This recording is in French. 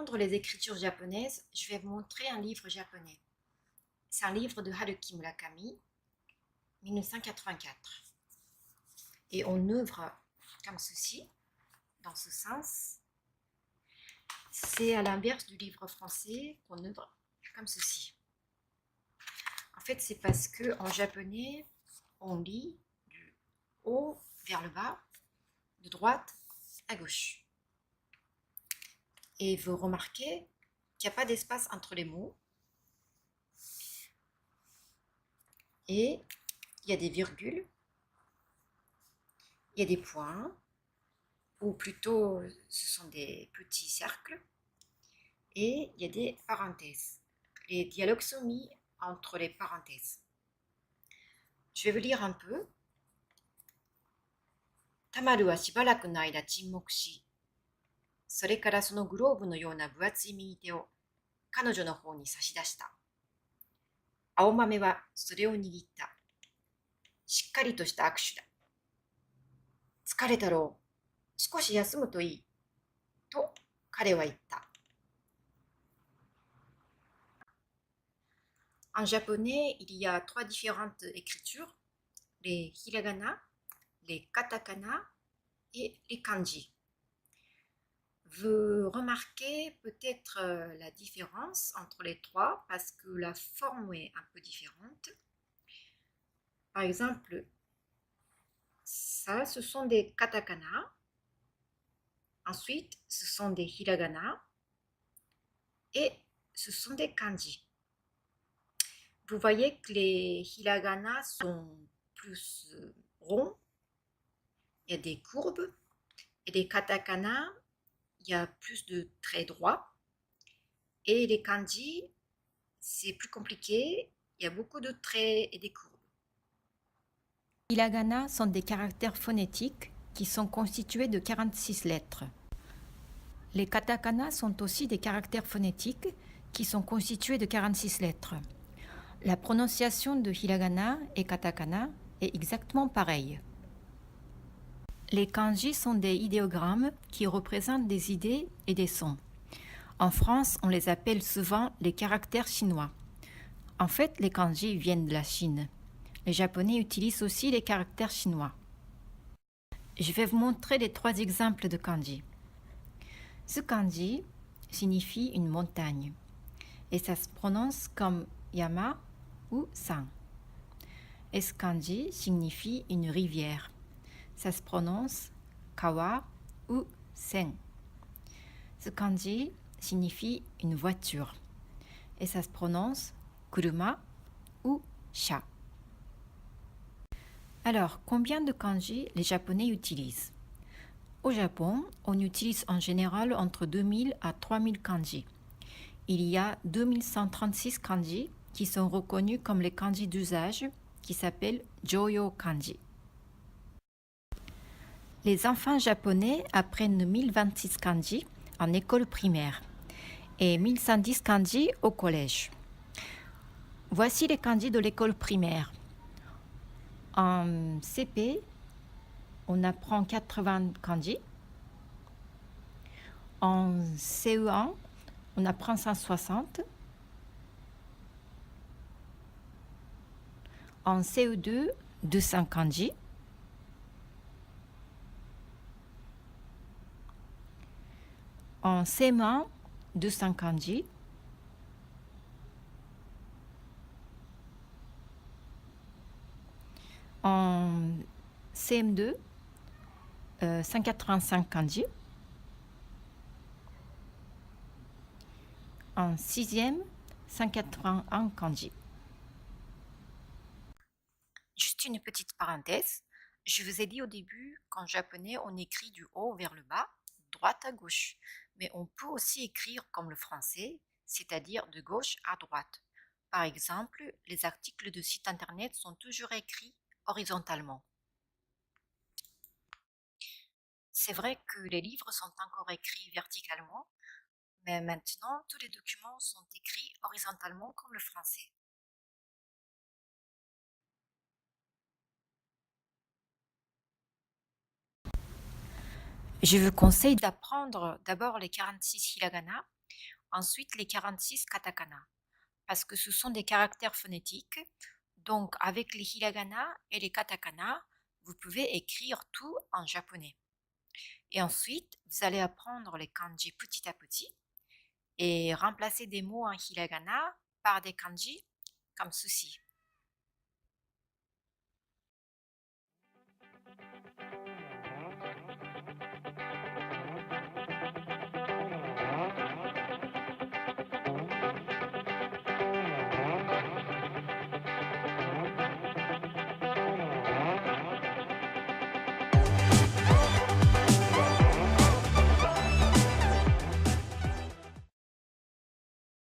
apprendre les écritures japonaises, je vais vous montrer un livre japonais. C'est un livre de Haruki Murakami, 1984. Et on ouvre comme ceci, dans ce sens. C'est à l'inverse du livre français qu'on ouvre comme ceci. En fait, c'est parce que en japonais, on lit du haut vers le bas, de droite à gauche. Et vous remarquez qu'il n'y a pas d'espace entre les mots. Et il y a des virgules, il y a des points, ou plutôt ce sont des petits cercles, et il y a des parenthèses. Les dialogues sont mis entre les parenthèses. Je vais vous lire un peu. Tamaru wa shibaraku no aida chinmoku shi, それからそのグローブのような分厚い右手を彼女の方に差し出した。青豆はそれを握った。しっかりとした握手だ。疲れたろう。少し休むといい。と彼は言った。En japonais, il y a trois différentes écritures, les hiragana, les katakana et les kanji. Vous remarquez peut-être la différence entre les trois parce que la forme est un peu différente. Par exemple, ça, ce sont des katakana. Ensuite, ce sont des hiragana. Et ce sont des kanji. Vous voyez que les hiragana sont plus ronds. Il y a des courbes. Et les katakana, il y a plus de traits droits. Et les kanji, c'est plus compliqué. Il y a beaucoup de traits et des courbes. Les hiragana sont des caractères phonétiques qui sont constitués de 46 lettres. Les katakana sont aussi des caractères phonétiques qui sont constitués de 46 lettres. La prononciation de hiragana et katakana est exactement pareille. Les kanji sont des idéogrammes qui représentent des idées et des sons. En France, on les appelle souvent les caractères chinois. En fait, les kanji viennent de la Chine. Les Japonais utilisent aussi les caractères chinois. Je vais vous montrer les trois exemples de kanji. Ce kanji signifie une montagne et ça se prononce comme yama ou san. Et ce kanji signifie une rivière. Ça se prononce kawa ou sen. Ce kanji signifie une voiture et ça se prononce kuruma ou sha. Alors, combien de kanji les Japonais utilisent? Au Japon, on utilise en général entre 2000 à 3000 kanji. Il y a 2136 kanji qui sont reconnus comme les kanji d'usage qui s'appellent Joyo kanji. Les enfants japonais apprennent 1026 kanji en école primaire et 1110 kanji au collège. Voici les kanji de l'école primaire. En CP, on apprend 80 kanji. En CE1, on apprend 160. En CE2, 200 kanji. En CM1, 200 kanji. En CM2, 185 kanji. En 6e, 181 kanji. Juste une petite parenthèse. Je vous ai dit au début qu'en japonais, on écrit du haut vers le bas, de droite à gauche. Mais on peut aussi écrire comme le français, c'est-à-dire de gauche à droite. Par exemple, les articles de sites internet sont toujours écrits horizontalement. C'est vrai que les livres sont encore écrits verticalement, mais maintenant, tous les documents sont écrits horizontalement comme le français. Je vous conseille d'apprendre d'abord les 46 hiragana Ensuite, les 46 katakana, parce que ce sont des caractères phonétiques. Donc, avec les hiragana et les katakana, vous pouvez écrire tout en japonais. Et ensuite, vous allez apprendre les kanji petit à petit et remplacer des mots en hiragana par des kanji comme ceci.